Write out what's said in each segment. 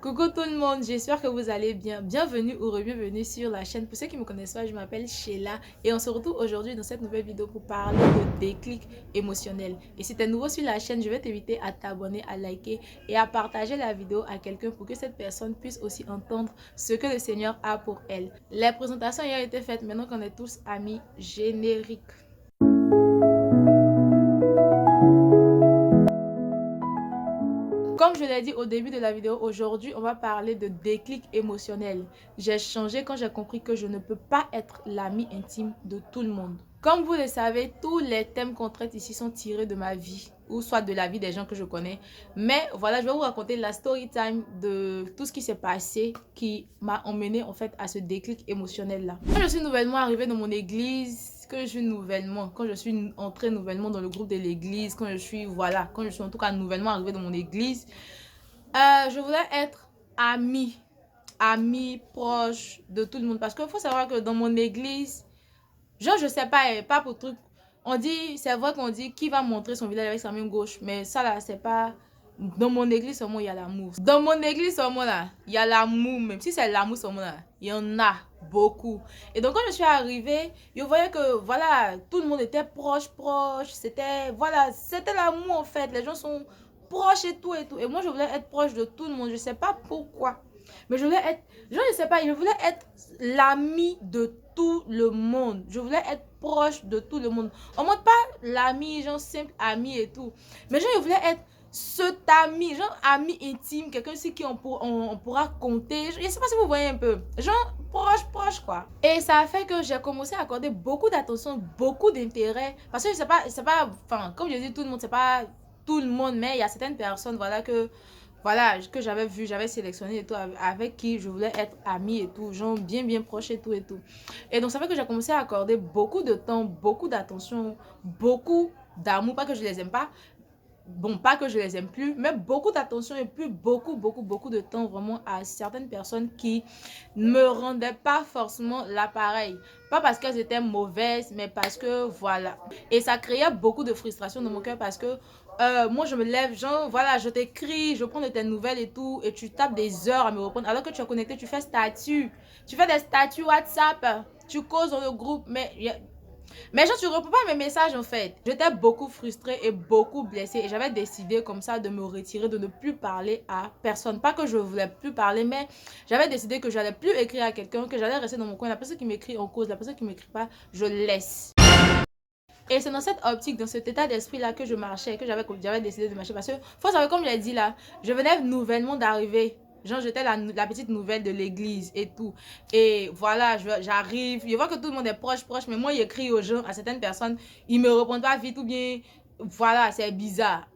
Coucou tout le monde, j'espère que vous allez bien. Bienvenue ou re-bienvenue sur la chaîne. Pour ceux qui ne me connaissent pas, je m'appelle Sheila et on se retrouve aujourd'hui dans cette nouvelle vidéo pour parler de déclic émotionnel. Et si tu es nouveau sur la chaîne, je vais t'inviter à t'abonner, à liker et à partager la vidéo à quelqu'un pour que cette personne puisse aussi entendre ce que le Seigneur a pour elle. Les présentations ayant été faites, maintenant qu'on est tous amis, génériques. Comme je l'ai dit au début de la vidéo, aujourd'hui, on va parler de déclic émotionnel. J'ai changé quand j'ai compris que je ne peux pas être l'ami intime de tout le monde. Comme vous le savez, tous les thèmes qu'on traite ici sont tirés de ma vie, ou soit de la vie des gens que je connais. Mais voilà, je vais vous raconter la story time de tout ce qui s'est passé qui m'a emmené en fait à ce déclic émotionnel-là. Quand je suis nouvellement arrivée dans mon église, quand je suis entrée nouvellement dans le groupe de l'église, quand je suis en tout cas nouvellement arrivée dans mon église, je voulais être amie, proche de tout le monde. Parce qu'il faut savoir que dans mon église, genre je sais pas pour truc, c'est vrai qu'on dit qui va montrer son visage avec sa main gauche, mais ça là, c'est pas... Dans mon église seulement, il y a l'amour. Dans mon église seulement là, il y a l'amour. Même si c'est l'amour seulement là, il y en a beaucoup. Et donc quand je suis arrivée, je voyais que voilà, tout le monde était proche. C'était l'amour en fait. Les gens sont proches et tout. Et moi je voulais être proche de tout le monde. Je sais pas pourquoi. Mais je voulais être, je sais pas, je voulais être l'ami de tout le monde. Je voulais être proche de tout le monde. On ne montre pas l'ami, genre simple ami et tout. Mais genre je voulais être cet ami, genre ami intime, quelqu'un sur qui on pourra compter. Je ne sais pas si vous voyez un peu. Genre proche quoi. Et ça a fait que j'ai commencé à accorder beaucoup d'attention, beaucoup d'intérêt. Parce que c'est pas, enfin, comme je dis tout le monde, c'est pas tout le monde, mais il y a certaines personnes, que j'avais vu, j'avais sélectionné et tout, avec qui je voulais être amie et tout, genre bien proche et tout. Et donc ça fait que j'ai commencé à accorder beaucoup de temps, beaucoup d'attention, beaucoup d'amour, pas que je les aime pas, bon, pas que je les aime plus, mais beaucoup d'attention et puis beaucoup de temps vraiment à certaines personnes qui ne me rendaient pas forcément l'appareil. Pas parce qu'elles étaient mauvaises, mais parce que voilà. Et ça créait beaucoup de frustration dans mon cœur parce que moi je me lève, genre voilà, je t'écris, je prends de tes nouvelles et tout, et tu tapes des heures à me répondre. Alors que tu es connecté, tu fais statut. Tu fais des statuts WhatsApp, tu causes dans le groupe, mais genre, tu ne réponds pas à mes messages en fait. J'étais beaucoup frustrée et beaucoup blessée. Et j'avais décidé comme ça de me retirer, de ne plus parler à personne. Pas que je ne voulais plus parler, mais j'avais décidé que j'allais plus écrire à quelqu'un, que j'allais rester dans mon coin. La personne qui m'écrit en cause, la personne qui ne m'écrit pas, je laisse. Et c'est dans cette optique, dans cet état d'esprit-là que je marchais, que j'avais décidé de marcher. Parce que, faut savoir, comme je l'ai dit là, je venais nouvellement d'arriver. Genre, j'étais la petite nouvelle de l'église et tout. Et voilà, j'arrive. Je vois que tout le monde est proche, mais moi, j'écris aux gens, à certaines personnes, ils me répondent pas vite ou bien, voilà, c'est bizarre.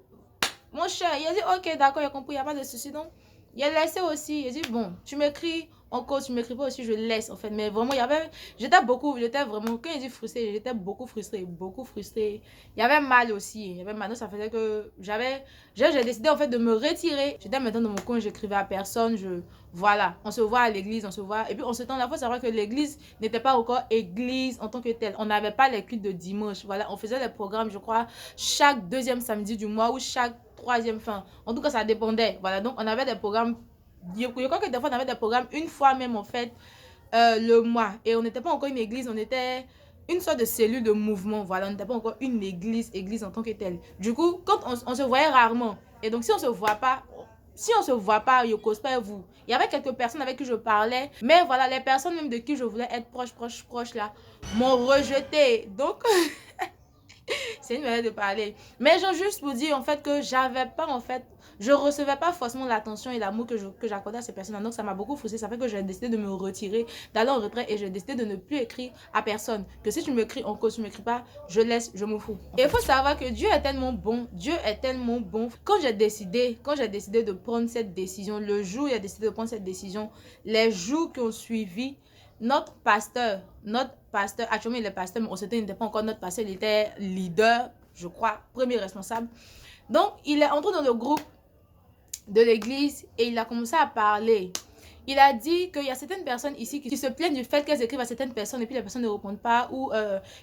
Mon cher, il a dit, ok, d'accord, il a compris, il n'y a pas de souci. Donc, il a laissé aussi. Il a dit, bon, tu m'écris en cause, tu m'écris pas aussi, je laisse en fait. Mais vraiment, j'étais vraiment, quand il dit frustrée, j'étais beaucoup frustrée. Il y avait mal aussi. Il y avait mal, donc ça faisait que j'ai décidé en fait de me retirer. J'étais maintenant dans mon coin, j'écrivais à personne, voilà, on se voit à l'église, on se voit. Et puis, en ce temps-là, il faut savoir que l'église n'était pas encore église en tant que telle. On n'avait pas les cultes de dimanche. Voilà, on faisait les programmes, je crois, chaque deuxième samedi du mois ou chaque troisième fin. En tout cas, ça dépendait. Voilà, donc on avait des programmes. Je crois que des fois, on avait des programmes une fois même, en fait, le mois. Et on n'était pas encore une église, on était une sorte de cellule de mouvement. Voilà, on n'était pas encore une église en tant que telle. Du coup, quand on se voyait rarement. Et donc, si on se voit pas, je cause pas vous. Il y avait quelques personnes avec qui je parlais. Mais voilà, les personnes même de qui je voulais être proche là, m'ont rejeté. Donc... c'est une manière de parler. Mais genre juste pour dire en fait que je recevais pas forcément l'attention et l'amour que j'accordais à ces personnes. Donc ça m'a beaucoup frustrée. Ça fait que j'ai décidé de me retirer, d'aller en retrait et j'ai décidé de ne plus écrire à personne. Que si tu m'écris en cause, tu m'écris pas, je laisse, je m'en fous. Et il faut savoir que Dieu est tellement bon. Dieu est tellement bon. Quand j'ai décidé de prendre cette décision, le jour où j'ai décidé de prendre cette décision, les jours qui ont suivi, notre pasteur, actuellement il est pasteur, mais au il n'était pas encore notre pasteur, il était leader, je crois, premier responsable. Donc, il est entré dans le groupe de l'église et il a commencé à parler. Il a dit qu'il y a certaines personnes ici qui se plaignent du fait qu'elles écrivent à certaines personnes et puis les personnes ne répondent pas, ou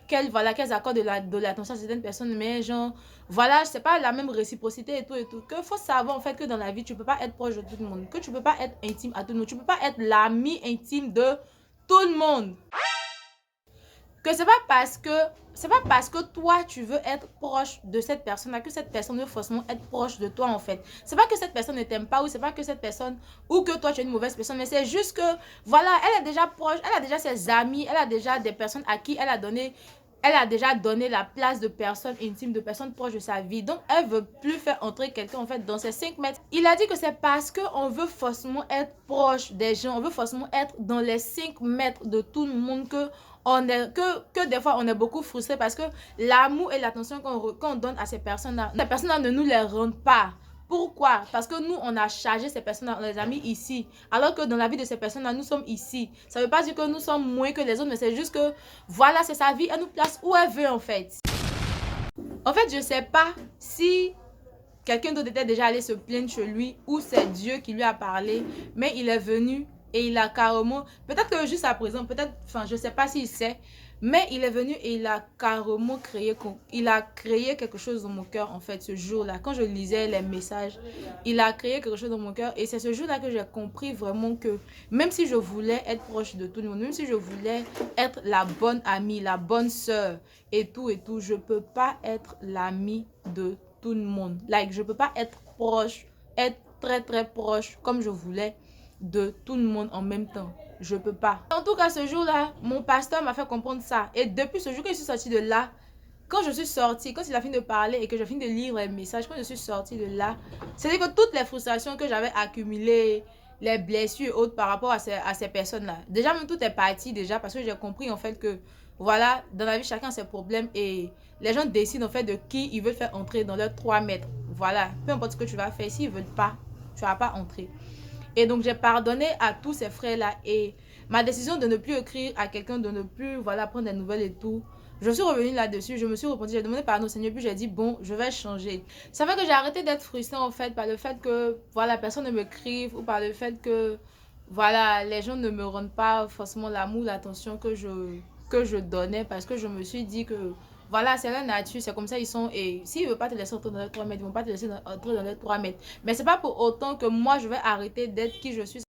qu'elles accordent de l'attention à certaines personnes, mais genre, voilà, c'est pas la même réciprocité et tout et tout. Que faut savoir en fait que dans la vie, tu peux pas être proche de tout le monde, que tu peux pas être intime à tout le monde, tu peux pas être l'ami intime de tout le monde. Que c'est pas parce que toi tu veux être proche de cette personne là que cette personne veut forcément être proche de toi en fait. C'est pas que cette personne ne t'aime pas, ou c'est pas que cette personne, ou que toi tu es une mauvaise personne, mais c'est juste que voilà, elle est déjà proche, elle a déjà ses amis, elle a déjà des personnes à qui elle a déjà donné la place de personnes intimes, de personnes proches de sa vie. Donc, elle veut plus faire entrer quelqu'un, en fait, dans ses 5 mètres. Il a dit que c'est parce qu'on veut forcément être proche des gens, on veut forcément être dans les 5 mètres de tout le monde que des fois, on est beaucoup frustré parce que l'amour et l'attention qu'on donne à ces personnes-là ne nous les rendent pas. Pourquoi? Parce que nous, on a chargé ces personnes-là, on les a mis ici. Alors que dans la vie de ces personnes-là, nous sommes ici. Ça ne veut pas dire que nous sommes moins que les autres, mais c'est juste que, voilà, c'est sa vie, elle nous place où elle veut, en fait. En fait, je ne sais pas si quelqu'un d'autre était déjà allé se plaindre chez lui ou c'est Dieu qui lui a parlé, mais il est venu et il a carrément, peut-être que juste à présent, peut-être, enfin, je ne sais pas s'il sait, mais il est venu et il a carrément créé quelque chose dans mon cœur, en fait, ce jour-là. Quand je lisais les messages, il a créé quelque chose dans mon cœur et c'est ce jour-là que j'ai compris vraiment que même si je voulais être proche de tout le monde, même si je voulais être la bonne amie, la bonne sœur et tout, je peux pas être l'amie de tout le monde. Like, je peux pas être proche, être très très proche comme je voulais de tout le monde en même temps. Je peux pas. En tout cas, ce jour-là, mon pasteur m'a fait comprendre ça. Et depuis ce jour que je suis sortie de là, quand je suis sortie, quand il a fini de parler et que j'ai fini de lire les messages, quand je suis sortie de là, c'est-à-dire que toutes les frustrations que j'avais accumulées, les blessures et autres par rapport à ces personnes-là, déjà même tout est parti déjà parce que j'ai compris en fait que voilà, dans la vie, chacun a ses problèmes et les gens décident en fait de qui ils veulent faire entrer dans leurs 3 mètres. Voilà, peu importe ce que tu vas faire, s'ils ne veulent pas, tu ne vas pas entrer. Et donc, j'ai pardonné à tous ces frères-là. Et ma décision de ne plus écrire à quelqu'un, de ne plus, voilà, prendre des nouvelles et tout, je suis revenue là-dessus, je me suis repentie, j'ai demandé pardon au Seigneur, puis j'ai dit, bon, je vais changer. Ça fait que j'ai arrêté d'être frustrée, en fait, par le fait que, voilà, personne ne m'écrive, ou par le fait que, voilà, les gens ne me rendent pas forcément l'amour, l'attention que je donnais, parce que je me suis dit que, voilà, c'est la nature, c'est comme ça ils sont. Et s'ils ne veulent pas te laisser entrer dans les 3 mètres, ils ne vont pas te laisser entrer dans les 3 mètres. Mais c'est pas pour autant que moi, je vais arrêter d'être qui je suis. C'est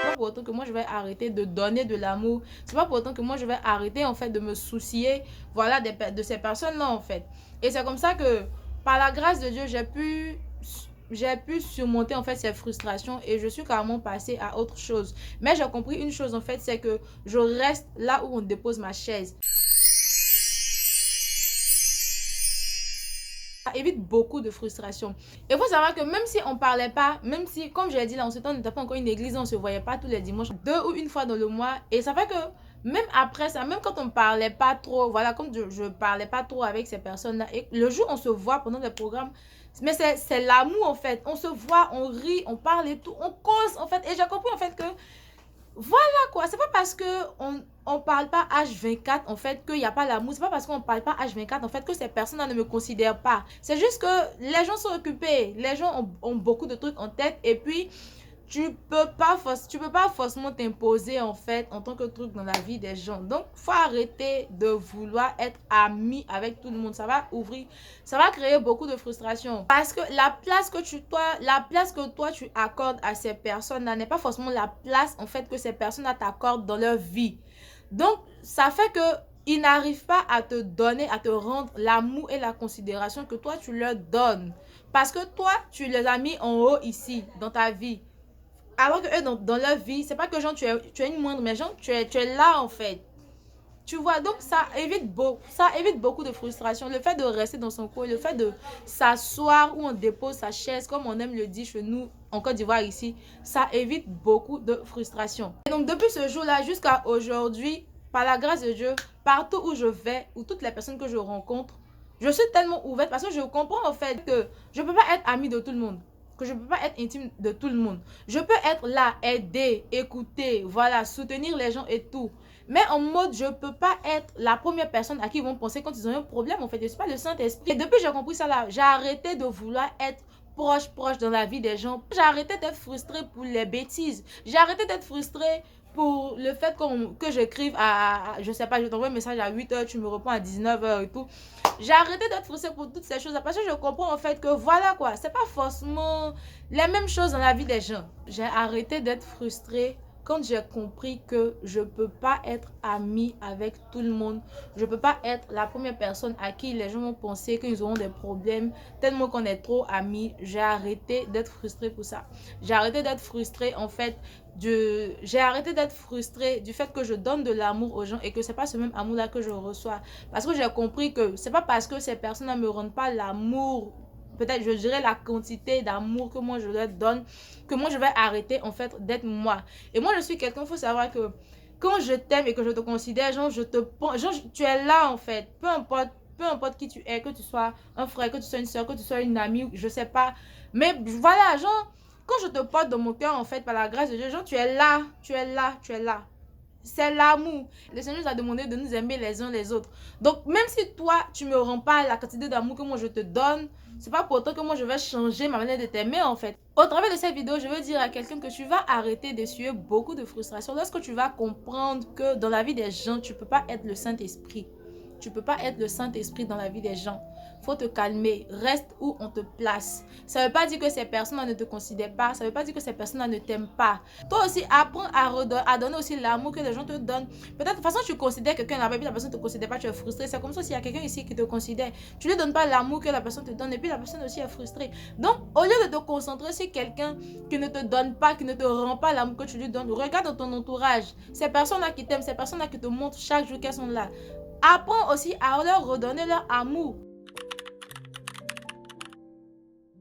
pas pour autant que moi, je vais arrêter de donner de l'amour. C'est pas pour autant que moi, je vais arrêter, en fait, de me soucier, voilà, de ces personnes-là, en fait. Et c'est comme ça que, par la grâce de Dieu, j'ai pu surmonter en fait ces frustrations et je suis carrément passée à autre chose. Mais j'ai compris une chose en fait, c'est que je reste là où on dépose ma chaise. Ça évite beaucoup de frustration. Et il faut savoir que même si on parlait pas, même si, comme je l'ai dit là, en ce temps, on n'était pas encore une église, on se voyait pas tous les dimanches, 2 ou une fois dans le mois. Et ça fait que même après ça, même quand on parlait pas trop, voilà, comme je parlais pas trop avec ces personnes-là, et le jour on se voit pendant les programmes, mais c'est l'amour en fait. On se voit, on rit, on parle et tout, on cause en fait. Et j'ai compris en fait que voilà quoi, c'est pas parce que on parle pas H24 en fait qu'il n'y a pas l'amour, c'est pas parce qu'on parle pas H24 en fait que ces personnes-là ne me considèrent pas. C'est juste que les gens sont occupés, les gens ont beaucoup de trucs en tête et puis tu peux pas forcément t'imposer en fait en tant que truc dans la vie des gens. Donc faut arrêter de vouloir être ami avec tout le monde. Ça va créer beaucoup de frustration parce que la place que toi tu accordes à ces personnes là n'est pas forcément la place en fait que ces personnes là t'accordent dans leur vie. Donc ça fait que ils n'arrivent pas à te donner, à te rendre l'amour et la considération que toi tu leur donnes parce que toi tu les as mis en haut ici dans ta vie. Alors que eux, dans leur vie, c'est pas que genre tu es une moindre, mais genre tu es là en fait. Tu vois, donc ça évite beaucoup de frustration. Le fait de rester dans son coin, le fait de s'asseoir où on dépose sa chaise, comme on aime le dire chez nous en Côte d'Ivoire ici, ça évite beaucoup de frustration. Et donc depuis ce jour-là jusqu'à aujourd'hui, par la grâce de Dieu, partout où je vais, ou toutes les personnes que je rencontre, je suis tellement ouverte parce que je comprends en fait que je ne peux pas être amie de tout le monde, que je ne peux pas être intime de tout le monde. Je peux être là, aider, écouter, voilà, soutenir les gens et tout. Mais en mode, je ne peux pas être la première personne à qui ils vont penser quand ils ont un problème. En fait, je ne suis pas le Saint-Esprit. Et depuis que j'ai compris ça là, j'ai arrêté de vouloir être proche dans la vie des gens. J'ai arrêté d'être frustrée pour les bêtises. J'ai arrêté d'être frustrée pour le fait que j'écrive je sais pas, je t'envoie un message à 8h, tu me réponds à 19h et tout. J'ai arrêté d'être frustrée pour toutes ces choses parce que je comprends en fait que voilà quoi, c'est pas forcément les mêmes choses dans la vie des gens. J'ai arrêté d'être frustrée quand j'ai compris que je peux pas être amie avec tout le monde. Je peux pas être la première personne à qui les gens vont penser qu'ils auront des problèmes tellement qu'on est trop amis. J'ai arrêté d'être frustrée pour ça. J'ai arrêté d'être frustrée en fait. J'ai arrêté d'être frustrée du fait que je donne de l'amour aux gens et que c'est pas ce même amour là que je reçois. Parce que j'ai compris que c'est pas parce que ces personnes ne me rendent pas l'amour, peut-être je dirais la quantité d'amour que moi je leur donne, que moi je vais arrêter en fait d'être moi. Et moi je suis quelqu'un, il faut savoir que quand je t'aime et que je te considère, genre tu es là en fait, peu importe qui tu es, que tu sois un frère, que tu sois une soeur, que tu sois une amie, je sais pas, mais voilà, genre quand je te porte dans mon cœur en fait par la grâce de Dieu, genre tu es là, tu es là, tu es là. C'est l'amour. Le Seigneur nous a demandé de nous aimer les uns les autres. Donc, même si toi, tu ne me rends pas la quantité d'amour que moi je te donne, c'est pas pour autant que moi je vais changer ma manière de t'aimer en fait. Au travers de cette vidéo, je veux dire à quelqu'un que tu vas arrêter d'essuyer beaucoup de frustration lorsque tu vas comprendre que dans la vie des gens, tu ne peux pas être le Saint-Esprit. Tu ne peux pas être le Saint-Esprit dans la vie des gens. Faut te calmer. Reste où on te place. Ça ne veut pas dire que ces personnes ne te considèrent pas. Ça ne veut pas dire que ces personnes ne t'aiment pas. Toi aussi, apprends à donner aussi l'amour que les gens te donnent. Peut-être de toute façon, tu considères quelqu'un là-bas et puis la personne ne te considère pas, tu es frustré. C'est comme ça s'il y a quelqu'un ici qui te considère. Tu ne lui donnes pas l'amour que la personne te donne et puis la personne aussi est frustrée. Donc, au lieu de te concentrer sur quelqu'un qui ne te donne pas, qui ne te rend pas l'amour que tu lui donnes, regarde dans ton entourage. Ces personnes-là qui t'aiment, ces personnes-là qui te montrent chaque jour qu'elles sont là. Apprends aussi à leur redonner leur amour.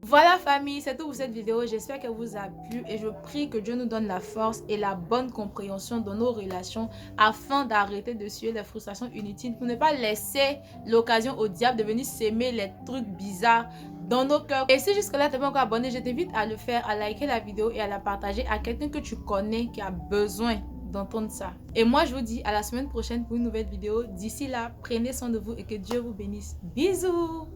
Voilà famille, c'est tout pour cette vidéo. J'espère qu'elle vous a plu et je prie que Dieu nous donne la force et la bonne compréhension dans nos relations afin d'arrêter de suer les frustrations inutiles pour ne pas laisser l'occasion au diable de venir s'aimer les trucs bizarres dans nos cœurs. Et si jusque-là tu n'es pas encore abonné, je t'invite à le faire, à liker la vidéo et à la partager à quelqu'un que tu connais qui a besoin d'entendre ça. Et moi, je vous dis à la semaine prochaine pour une nouvelle vidéo. D'ici là, prenez soin de vous et que Dieu vous bénisse. Bisous!